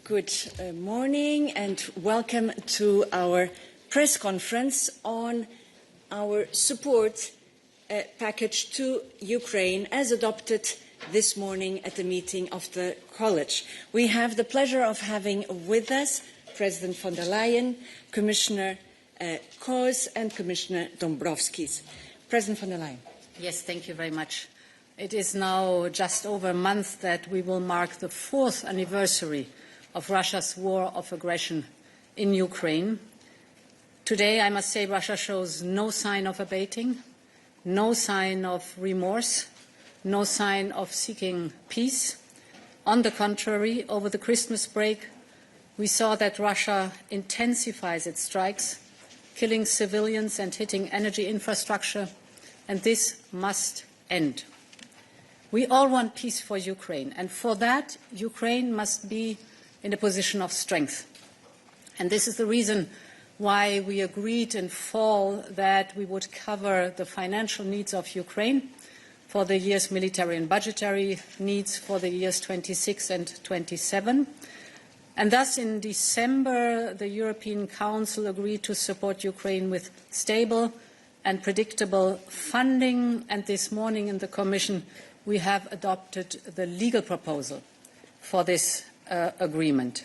Good morning and welcome to our press conference on our support package to Ukraine as adopted this morning at the meeting of the College. We have the pleasure of having with us President von der Leyen, Commissioner Kroes and Commissioner Dombrovskis. President von der Leyen. Yes, thank you very much. It is now just over a month that we will mark the 4th anniversary of Russia's war of aggression in Ukraine. Today, I must say, Russia shows no sign of abating, no sign of remorse, no sign of seeking peace. On the contrary, over the Christmas break, we saw that Russia intensifies its strikes, killing civilians and hitting energy infrastructure, and this must end. We all want peace for Ukraine, and for that, Ukraine must be in a position of strength. And this is the reason why we agreed in fall that we would cover the financial needs of Ukraine for the year's military and budgetary needs for the years 26 and 27. And thus, in December, the European Council agreed to support Ukraine with stable and predictable funding. And this morning in the Commission, we have adopted the legal proposal for this agreement.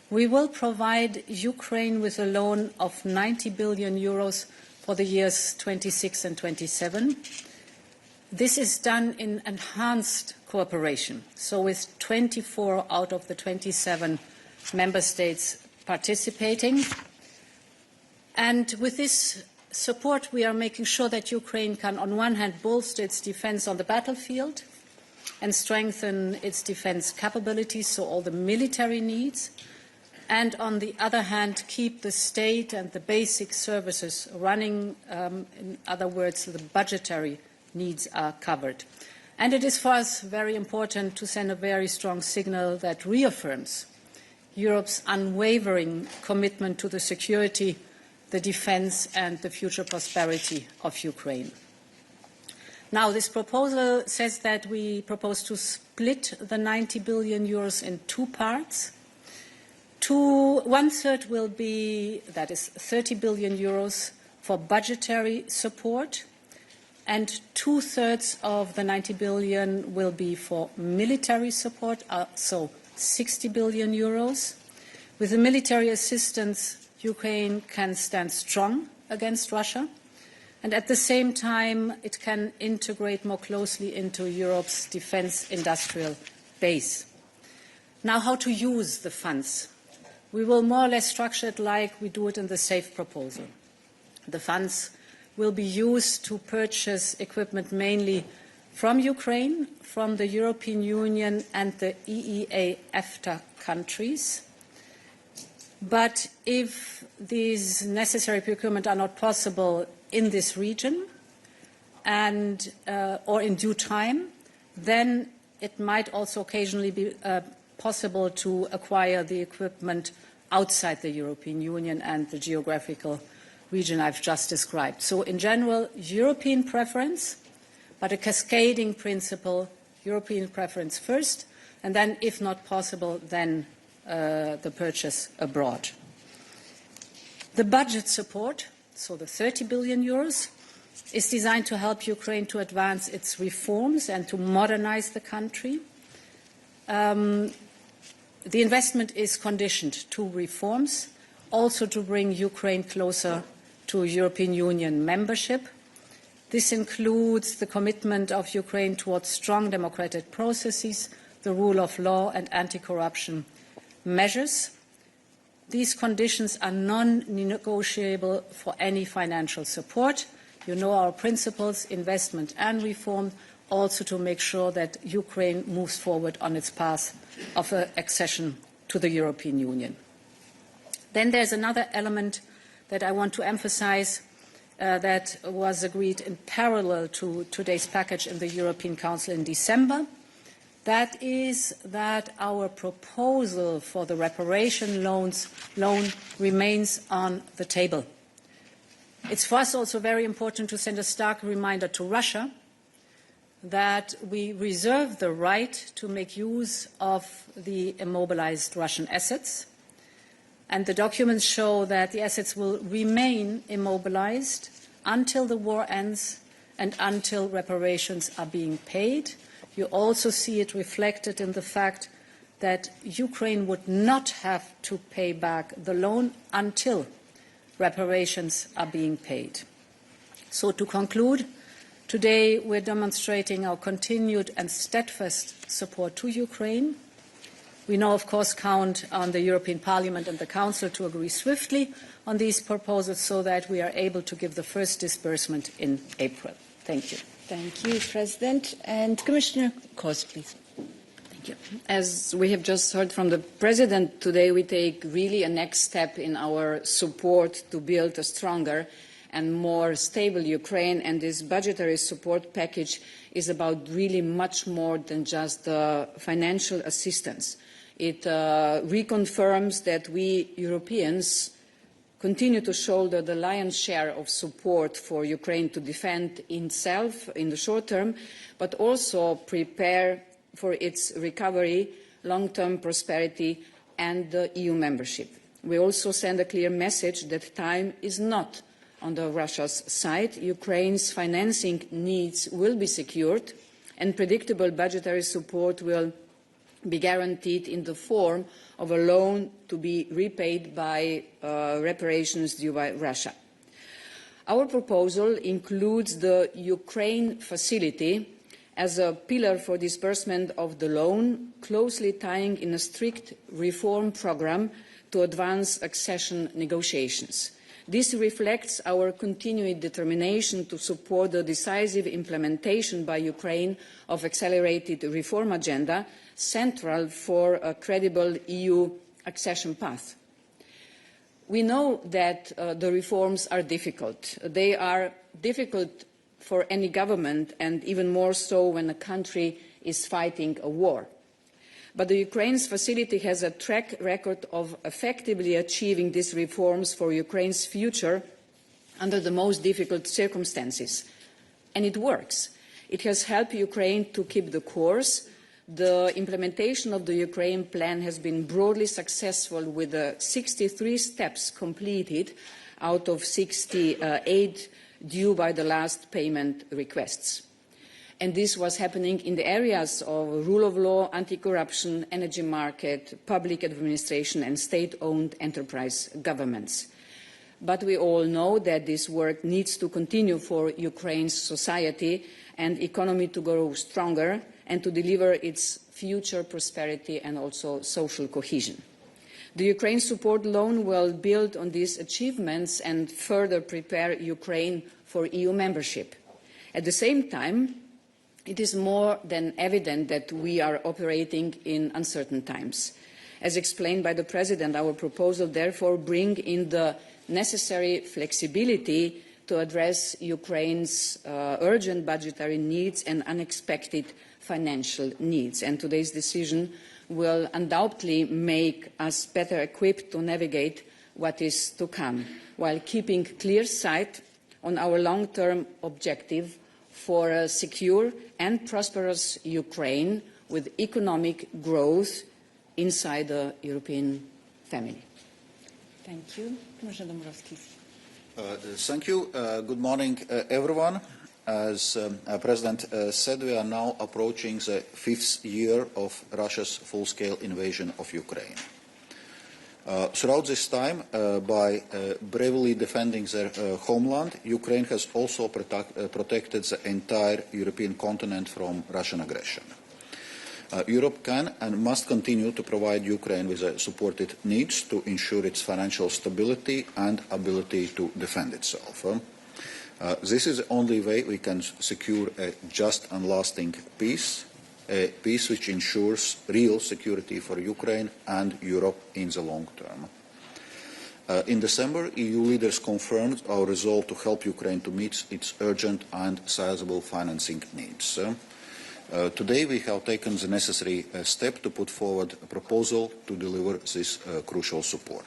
We will provide Ukraine with a loan of 90 billion euros for the years 26 and 27. This is done in enhanced cooperation, so with 24 out of the 27 member states participating. And with this support, we are making sure that Ukraine can, on one hand, bolster its defense on the battlefield and strengthen its defense capabilities, so all the military needs, and on the other hand, keep the state and the basic services running. In other words, the budgetary needs are covered. And it is for us very important to send a very strong signal that reaffirms Europe's unwavering commitment to the security, the defense and the future prosperity of Ukraine. Now, this proposal says that we propose to split the 90 billion euros in two parts. One-third will be, that is 30 billion euros for budgetary support, and two-thirds of the 90 billion will be for military support, so 60 billion euros. With the military assistance, Ukraine can stand strong against Russia, and at the same time, it can integrate more closely into Europe's defense industrial base. Now, how to use the funds? We will more or less structure it like we do it in the SAFE proposal. The funds will be used to purchase equipment mainly from Ukraine, from the European Union and the EEA EFTA countries. But if these necessary procurement are not possible in this region and or in due time, then it might also occasionally be possible to acquire the equipment outside the European Union and the geographical region I've just described. So in general, European preference, but a cascading principle, European preference first, and then, if not possible, then the purchase abroad. The budget support, so the 30 billion euros, is designed to help Ukraine to advance its reforms and to modernize the country. The investment is conditioned to reforms, also to bring Ukraine closer to European Union membership. This includes the commitment of Ukraine towards strong democratic processes, the rule of law and anti-corruption measures. These conditions are non-negotiable for any financial support. You know our principles, investment and reform, also to make sure that Ukraine moves forward on its path of accession to the European Union. Then there's another element that I want to emphasize that was agreed in parallel to today's package in the European Council in December. That is that our proposal for the reparation loan remains on the table. It's for us also very important to send a stark reminder to Russia that we reserve the right to make use of the immobilized Russian assets. And the documents show that the assets will remain immobilized until the war ends and until reparations are being paid. You also see it reflected in the fact that Ukraine would not have to pay back the loan until reparations are being paid. So to conclude, today we're demonstrating our continued and steadfast support to Ukraine. We now, of course, count on the European Parliament and the Council to agree swiftly on these proposals so that we are able to give the first disbursement in April. Thank you. Thank you, President. And Commissioner Kos, please. Thank you. As we have just heard from the President, today we take really a next step in our support to build a stronger and more stable Ukraine, and this budgetary support package is about really much more than just financial assistance. It reconfirms that we Europeans continue to shoulder the lion's share of support for Ukraine to defend itself in the short term, but also prepare for its recovery, long-term prosperity and EU membership. We also send a clear message that time is not on Russia's side. Ukraine's financing needs will be secured and predictable budgetary support will be guaranteed in the form of a loan to be repaid by reparations due by Russia. Our proposal includes the Ukraine facility as a pillar for disbursement of the loan, closely tying in a strict reform programme to advance accession negotiations. This reflects our continued determination to support the decisive implementation by Ukraine of accelerated reform agenda, central for a credible EU accession path. We know that the reforms are difficult. They are difficult for any government, and even more so when a country is fighting a war. But the Ukraine's facility has a track record of effectively achieving these reforms for Ukraine's future under the most difficult circumstances. And it works. It has helped Ukraine to keep the course. The implementation of the Ukraine plan has been broadly successful, with 63 steps completed out of 68 due by the last payment requests. And this was happening in the areas of rule of law, anti-corruption, energy market, public administration and state-owned enterprise governments. But we all know that this work needs to continue for Ukraine's society and economy to grow stronger and to deliver its future prosperity and also social cohesion. The Ukraine support loan will build on these achievements and further prepare Ukraine for EU membership. At the same time, it is more than evident that we are operating in uncertain times. As explained by the President, our proposal therefore brings in the necessary flexibility to address Ukraine's urgent budgetary needs and unexpected financial needs. And today's decision will undoubtedly make us better equipped to navigate what is to come, while keeping clear sight on our long-term objective for a secure and prosperous Ukraine with economic growth inside the European family. Thank you. Commissioner Dombrovskis. Thank you. Good morning, everyone. As President said, we are now approaching the 5th year of Russia's full-scale invasion of Ukraine. Throughout this time, by bravely defending their homeland, Ukraine has also protected the entire European continent from Russian aggression. Europe can and must continue to provide Ukraine with the support it needs to ensure its financial stability and ability to defend itself. This is the only way we can secure a just and lasting peace, a peace which ensures real security for Ukraine and Europe in the long term. In December, EU leaders confirmed our resolve to help Ukraine to meet its urgent and sizable financing needs. Today we have taken the necessary step to put forward a proposal to deliver this crucial support.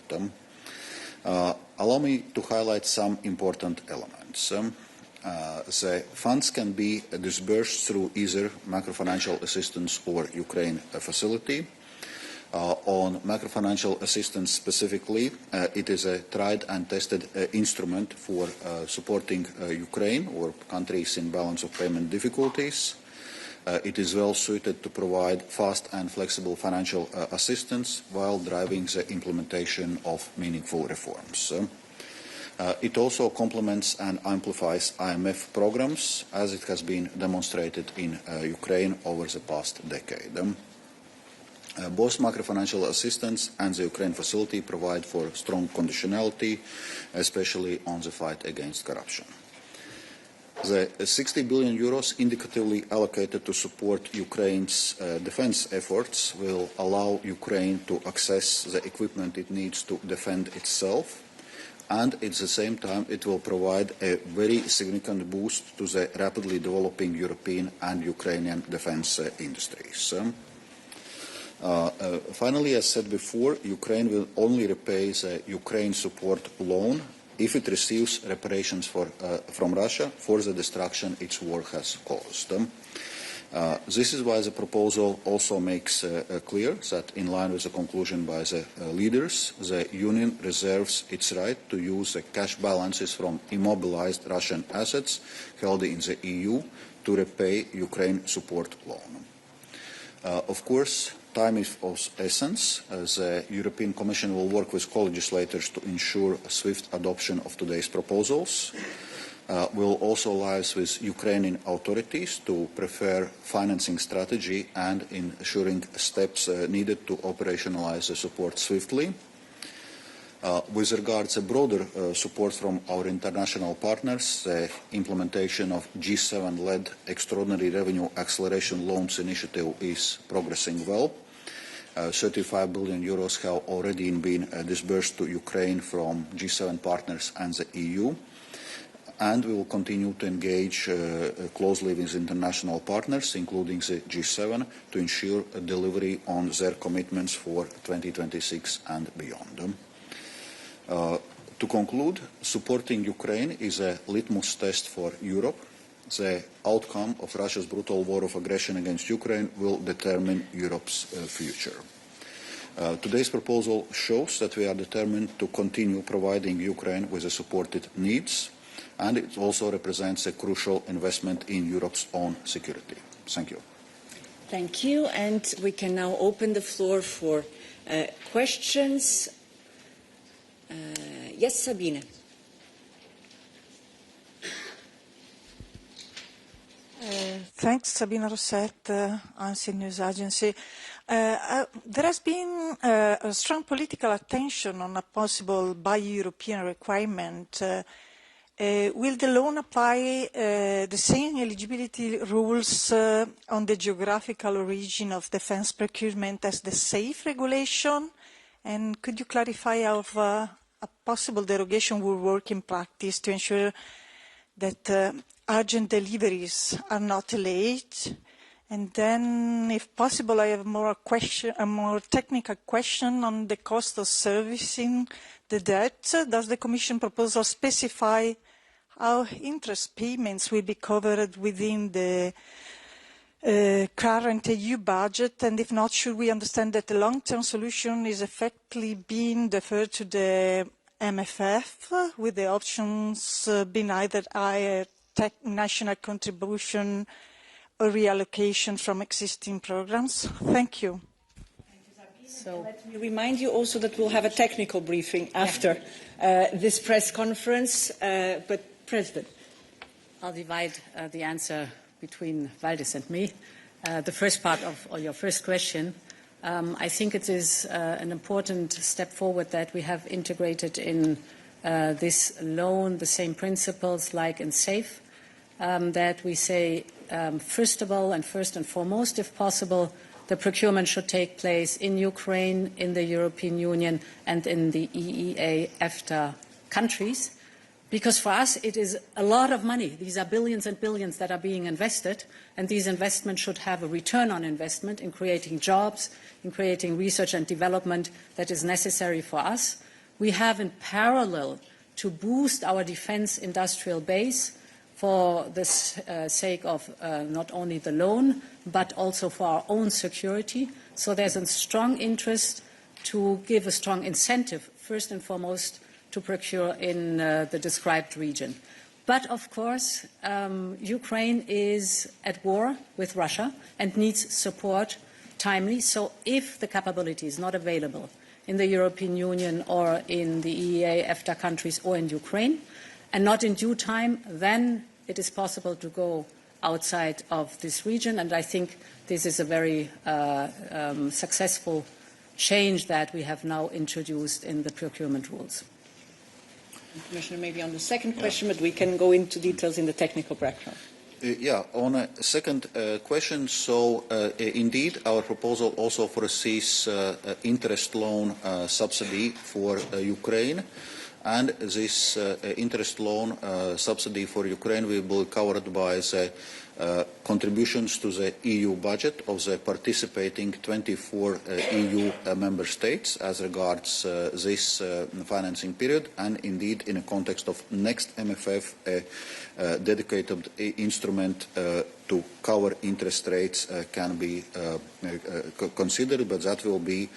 Allow me to highlight some important elements. The funds can be disbursed through either macrofinancial assistance or Ukraine facility. On macrofinancial assistance specifically, it is a tried and tested instrument for supporting Ukraine or countries in balance of payment difficulties. It is well suited to provide fast and flexible financial assistance while driving the implementation of meaningful reforms. It also complements and amplifies IMF programs, as it has been demonstrated in Ukraine over the past decade. Both macrofinancial assistance and the Ukraine facility provide for strong conditionality, especially on the fight against corruption. The 60 billion euros indicatively allocated to support Ukraine's defense efforts will allow Ukraine to access the equipment it needs to defend itself, and at the same time it will provide a very significant boost to the rapidly developing European and Ukrainian defense industries. Finally, as said before, Ukraine will only repay the Ukraine support loan if it receives reparations from Russia for the destruction its war has caused. This is why the proposal also makes clear that, in line with the conclusion by the leaders, the Union reserves its right to use the cash balances from immobilized Russian assets held in the EU to repay Ukraine support loan. Of course, time is of essence. The European Commission will work with co-legislators to ensure a swift adoption of today's proposals. Will also liaise with Ukrainian authorities to prepare financing strategy and ensuring steps needed to operationalize the support swiftly. With regards to broader support from our international partners, the implementation of G7-led Extraordinary Revenue Acceleration Loans initiative is progressing well. 35 billion euros have already been disbursed to Ukraine from G7 partners and the EU. And we will continue to engage closely with international partners, including the G7, to ensure a delivery on their commitments for 2026 and beyond. To conclude, supporting Ukraine is a litmus test for Europe. The outcome of Russia's brutal war of aggression against Ukraine will determine Europe's future. Today's proposal shows that we are determined to continue providing Ukraine with the support it needs, and it also represents a crucial investment in Europe's own security. Thank you. Thank you, and we can now open the floor for questions. Yes, Sabine. Thanks, Sabina Rosset, ANSI News Agency. There has been a strong political attention on a possible bi-European requirement. Will the loan apply the same eligibility rules on the geographical origin of defense procurement as the SAFE regulation? And could you clarify how a possible derogation will work in practice to ensure that urgent deliveries are not late? And then, if possible, I have a more technical question on the cost of servicing the debt. Does the Commission proposal specify how interest payments will be covered within the current EU budget? And if not, should we understand that the long-term solution is effectively being deferred to the MFF, with the options being either higher national contribution or reallocation from existing programs? Thank you. So let me remind you also that we'll have a technical briefing after this press conference. But President, I'll divide the answer between Valdis and me. The first part of your first question, I think it is an important step forward that we have integrated in this loan the same principles like in SAFE, that we say, first of all and first and foremost, if possible, the procurement should take place in Ukraine, in the European Union, and in the EEA EFTA countries. Because for us, it is a lot of money. These are billions and billions that are being invested, and these investments should have a return on investment in creating jobs, in creating research and development that is necessary for us. We have, in parallel, to boost our defense industrial base for the sake of not only the loan, but also for our own security. So there's a strong interest to give a strong incentive, first and foremost, to procure in the described region. But, of course, Ukraine is at war with Russia and needs support timely. So if the capability is not available in the European Union or in the EEA, EFTA countries or in Ukraine, and not in due time, then it is possible to go outside of this region. And I think this is a very successful change that we have now introduced in the procurement rules. Commissioner, maybe on the second question, but we can go into details in the technical background. On a second question, so indeed our proposal also foresees interest loan subsidy for Ukraine, and this interest loan subsidy for Ukraine will be covered by the contributions to the EU budget of the participating 24 EU member states as regards this financing period, and indeed in the context of next MFF a dedicated instrument to cover interest rates can be considered, but that will be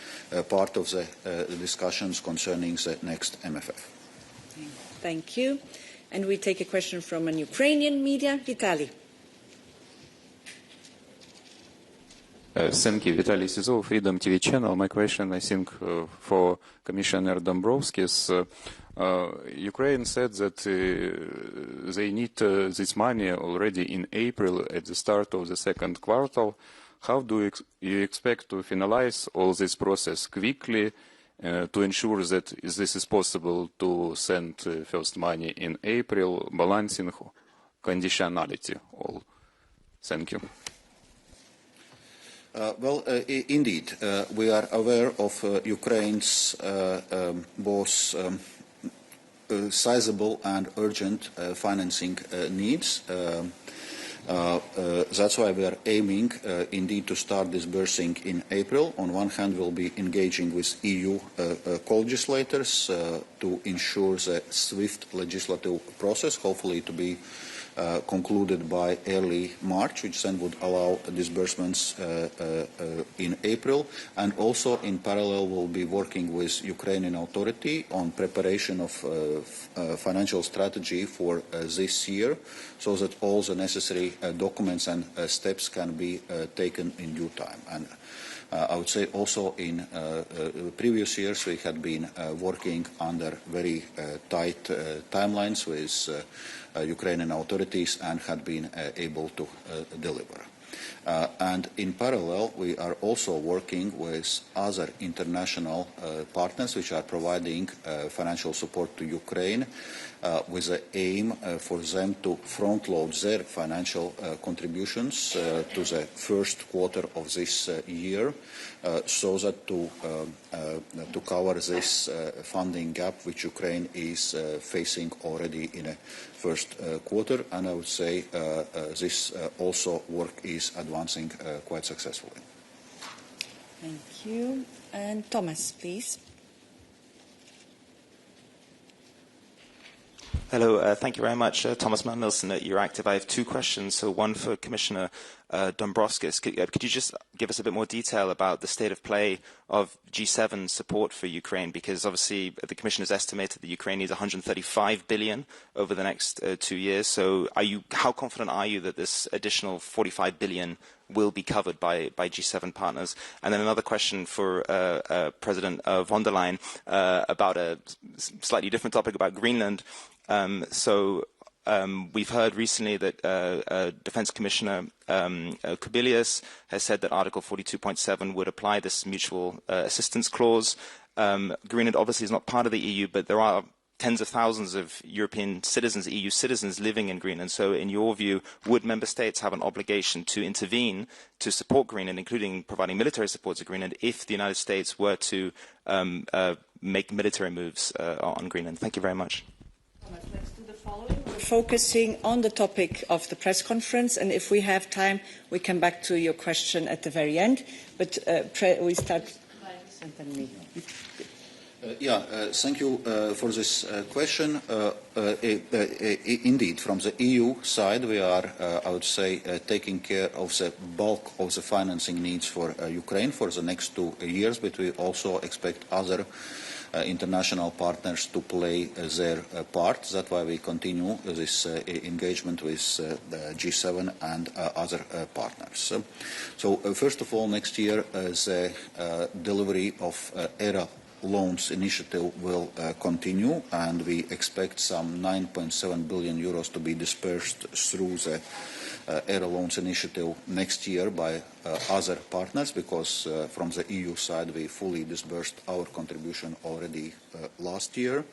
part of the discussions concerning the next MFF. Thank you. And we take a question from an Ukrainian media, Vitaly. Thank you. Vitaly Sizov, Freedom TV channel. My question, I think, for Commissioner Dombrovskis. Ukraine said that they need this money already in April at the start of the second quarter. How do you expect to finalize all this process quickly to ensure that this is possible to send first money in April, balancing conditionality all? Thank you. Indeed, we are aware of Ukraine's both sizable and urgent financing needs. That's why we are aiming indeed to start disbursing in April. On one hand, we'll be engaging with EU co-legislators to ensure the swift legislative process, hopefully to be concluded by early March, which then would allow disbursements in April. And also, in parallel, we'll be working with Ukrainian authority on preparation of financial strategy for this year, so that all the necessary documents and steps can be taken in due time. And I would say also in previous years we had been working under very tight timelines with Ukrainian authorities and had been able to deliver. And in parallel, we are also working with other international partners which are providing financial support to Ukraine with the aim for them to front-load their financial contributions to the first quarter of this year, so that to cover this funding gap which Ukraine is facing already in a first quarter. And I would say this also work is advancing quite successfully. Thank you. And Thomas, please. Hello, thank you very much. Thomas Mann-Nielsen at Euractiv. I have two questions. So one for Commissioner Dombrovskis. Could you just give us a bit more detail about the state of play of G7 support for Ukraine? Because obviously the Commission has estimated that Ukraine needs 135 billion over the next 2 years. So how confident are you that this additional 45 billion will be covered by G7 partners? And then another question for President von der Leyen about a slightly different topic about Greenland. We've heard recently that Defence Commissioner Kubilius has said that Article 42.7 would apply this mutual assistance clause. Greenland obviously is not part of the EU, but there are tens of thousands of European citizens, EU citizens living in Greenland. So in your view, would member states have an obligation to intervene to support Greenland, including providing military support to Greenland, if the United States were to make military moves on Greenland? Thank you very much. Let's do the following. We're focusing on the topic of the press conference, and if we have time, we come back to your question at the very end. But we start. And then me. Thank you for this question. Indeed, from the EU side, we are, I would say, taking care of the bulk of the financing needs for Ukraine for the next 2 years, but we also expect other international partners to play their part. That's why we continue this engagement with the G7 and other partners. So first of all, next year, the delivery of ERA loans initiative will continue, and we expect some 9.7 billion euros to be dispersed through the ERA loans initiative next year by other partners, because from the EU side we fully disbursed our contribution already last year.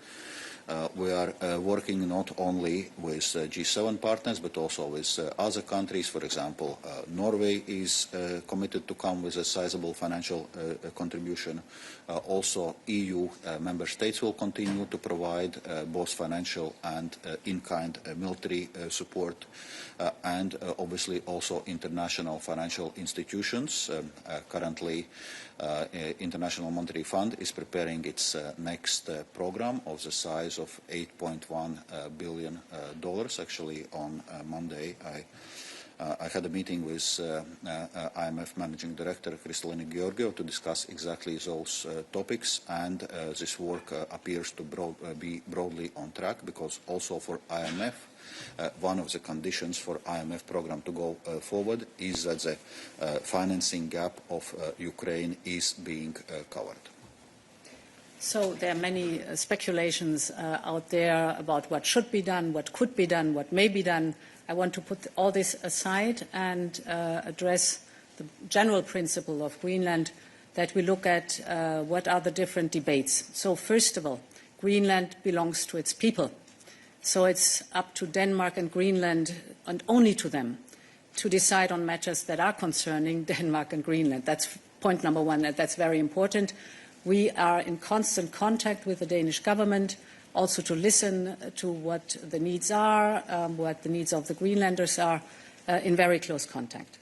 We are working not only with G7 partners but also with other countries. For example, Norway is committed to come with a sizable financial contribution. Also, EU member states will continue to provide both financial and in-kind military support, and obviously also international financial institutions. Currently, International Monetary Fund is preparing its next program of the size of $8.1 billion. Actually, on Monday, I had a meeting with IMF Managing Director Kristalina Georgiou to discuss exactly those topics, and this work appears to be broadly on track, because also for IMF, one of the conditions for IMF program to go forward is that the financing gap of Ukraine is being covered. So there are many speculations out there about what should be done, what could be done, what may be done. I want to put all this aside and address the general principle of Greenland, that we look at what are the different debates. So first of all, Greenland belongs to its people. So it's up to Denmark and Greenland, and only to them, to decide on matters that are concerning Denmark and Greenland. That's point number one, and that's very important. We are in constant contact with the Danish government, also to listen to what the needs are, what the needs of the Greenlanders are, in very close contact.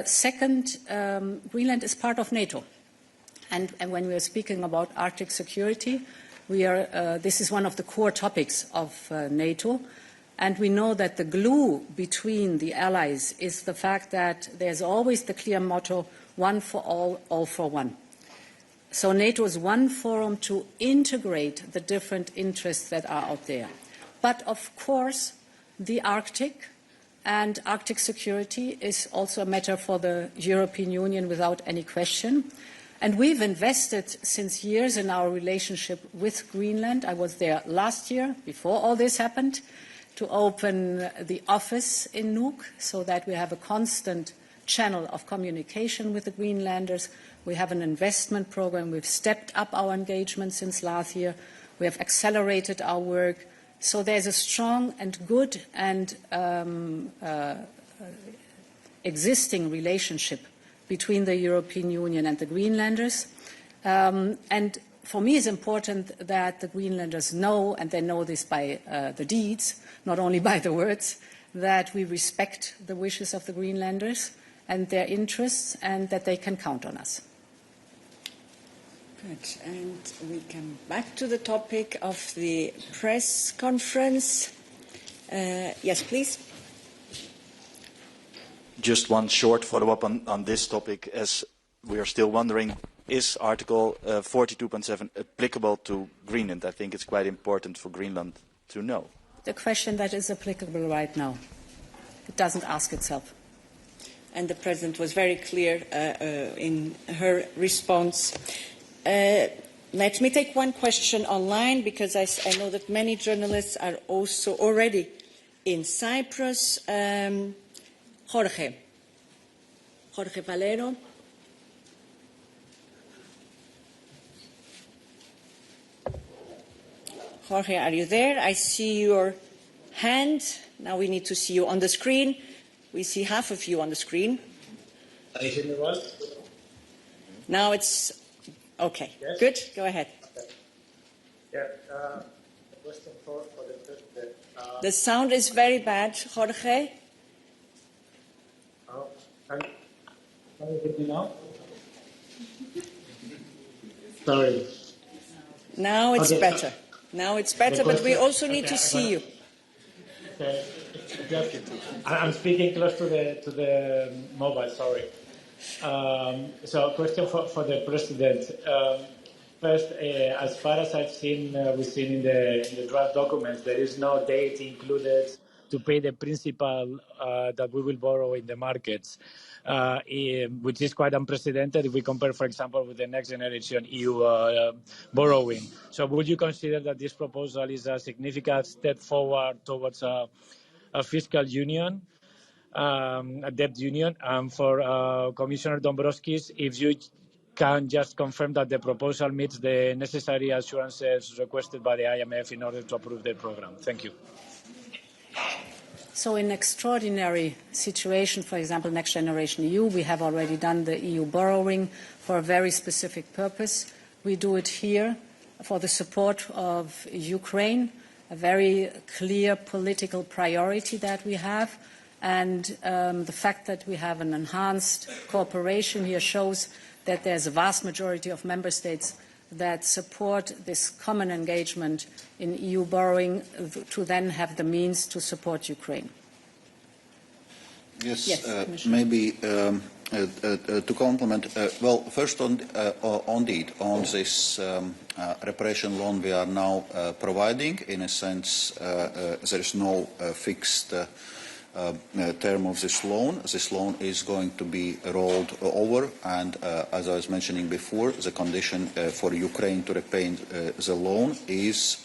Second, Greenland is part of NATO. And when we are speaking about Arctic security, this is one of the core topics of NATO. And we know that the glue between the allies is the fact that there's always the clear motto, one for all for one. So NATO is one forum to integrate the different interests that are out there. But of course, the Arctic and Arctic security is also a matter for the European Union without any question. And we've invested since years in our relationship with Greenland. I was there last year, before all this happened, to open the office in Nuuk, so that we have a constant channel of communication with the Greenlanders. We have an investment program. We've stepped up our engagement since last year. We have accelerated our work. So there's a strong and good and existing relationship between the European Union and the Greenlanders. And for me, it's important that the Greenlanders know, and they know this by the deeds, not only by the words, that we respect the wishes of the Greenlanders and their interests, and that they can count on us. Good. And we come back to the topic of the press conference. Yes, please. Just one short follow-up on this topic, as we are still wondering, is Article 42.7 applicable to Greenland? I think it's quite important for Greenland to know. The question that is applicable right now. It doesn't ask itself. And the President was very clear in her response. Let me take one question online, because I know that many journalists are also already in Cyprus. Jorge Valero. Jorge, are you there? I see your hand. Now we need to see you on the screen. We see half of you on the screen. Can you hear me well? Now it's okay. Yes? Good. Go ahead. Okay. Yeah. The question for the President. The sound is very bad, Jorge. Can you hear me now? Sorry. Now it's Okay, better. Now it's better, but we also need to see you. Okay. I'm speaking close to the mobile. Sorry. So, question for the president. First, as far as I've seen, we've seen in the draft documents, there is no date included to pay the principal that we will borrow in the markets, which is quite unprecedented if we compare, for example, with the next generation EU borrowing. So would you consider that this proposal is a significant step forward towards a fiscal union, a debt union? For Commissioner Dombrovskis, if you can just confirm that the proposal meets the necessary assurances requested by the IMF in order to approve the program. Thank you. So in extraordinary situation, for example, Next Generation EU, we have already done the EU borrowing for a very specific purpose. We do it here for the support of Ukraine, a very clear political priority that we have. And the fact that we have an enhanced cooperation here shows that there's a vast majority of member states that support this common engagement in EU borrowing to then have the means to support Ukraine. Yes, maybe to complement, well, first indeed, on this reparation loan we are now providing, in a sense, there is no fixed term of this loan. This loan is going to be rolled over, and as I was mentioning before, the condition for Ukraine to repay the loan is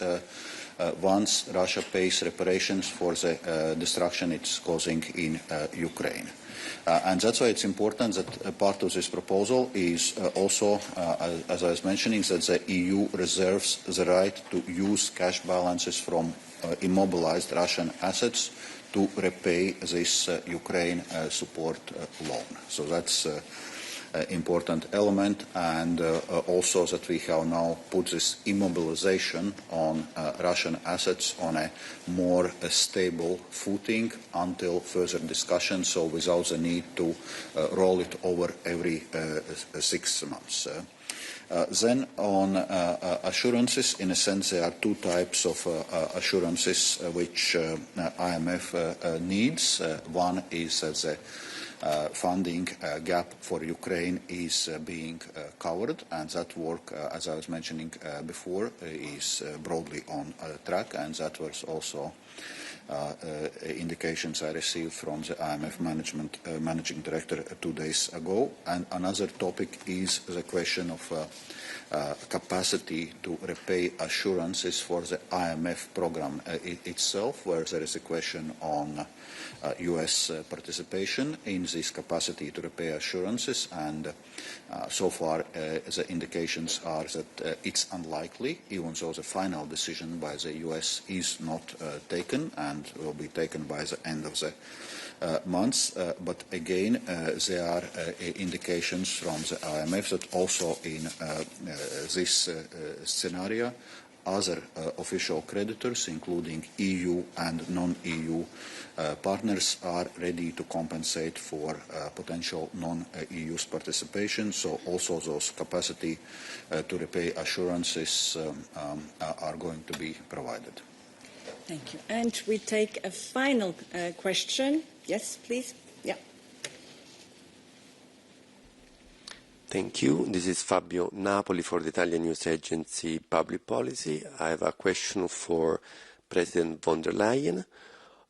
once Russia pays reparations for the destruction it's causing in Ukraine. And that's why it's important that part of this proposal is also, as I was mentioning, that the EU reserves the right to use cash balances from immobilized Russian assets to repay this Ukraine support loan. So that's an important element, and also that we have now put this immobilization on Russian assets on a more stable footing until further discussion, so without the need to roll it over every 6 months. Then on assurances, in a sense, there are two types of assurances which IMF needs. One is the funding gap for Ukraine is being covered, and that work, as I was mentioning before, is broadly on track, and that was also indications I received from the IMF managing director 2 days ago. And another topic is the question of capacity to repay assurances for the IMF program itself, where there is a question on US participation in this capacity to repay assurances, and so far the indications are that it's unlikely, even though the final decision by the US is not taken and will be taken by the end of the months. But again, there are indications from the IMF that also in this scenario, other official creditors, including EU and non-EU partners, are ready to compensate for potential non-EU's participation. So also those capacity to repay assurances are going to be provided. Thank you. And we take a final question. Yes, please. Yeah. Thank you. This is Fabio Napoli for the Italian news agency Public Policy. I have a question for President von der Leyen.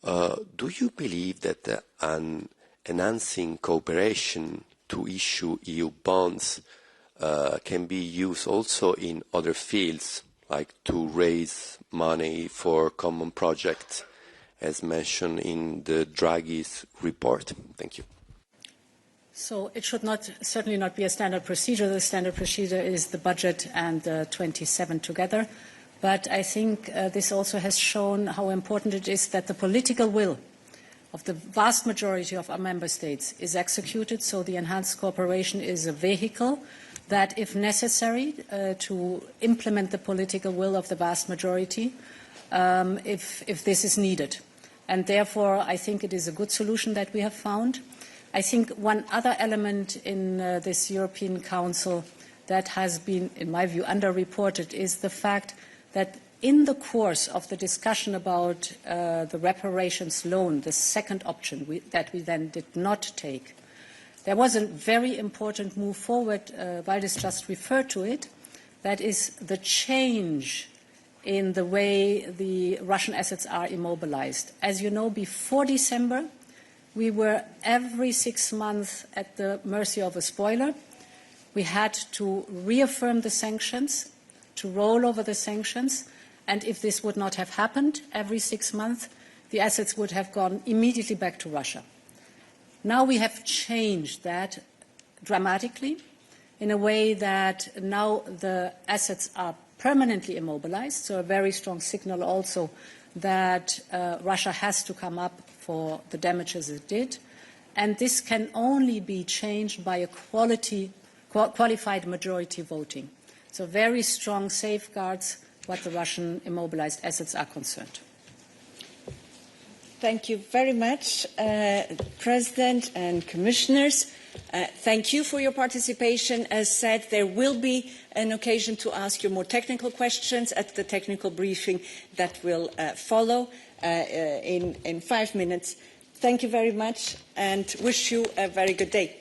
Do you believe that an enhancing cooperation to issue EU bonds can be used also in other fields, like to raise money for common projects, as mentioned in the Draghi's report? Thank you. So it should certainly not be a standard procedure. The standard procedure is the budget and the 27 together. But I think this also has shown how important it is that the political will of the vast majority of our member states is executed. So the enhanced cooperation is a vehicle that, if necessary, to implement the political will of the vast majority, if this is needed. And therefore, I think it is a good solution that we have found. I think one other element in this European Council that has been, in my view, underreported is the fact that in the course of the discussion about the reparations loan, the second option that we then did not take, there was a very important move forward. Valdis just referred to it. That is the change in the way the Russian assets are immobilized. As you know, before December, we were every 6 months at the mercy of a spoiler. We had to reaffirm the sanctions, to roll over the sanctions, and if this would not have happened every 6 months, the assets would have gone immediately back to Russia. Now we have changed that dramatically in a way that now the assets are permanently immobilized, so a very strong signal also that Russia has to come up for the damages it did. And this can only be changed by a qualified majority voting. So very strong safeguards what the Russian immobilized assets are concerned. Thank you very much, President and Commissioners. Thank you for your participation. As said, there will be an occasion to ask you more technical questions at the technical briefing that will follow in 5 minutes. Thank you very much and wish you a very good day.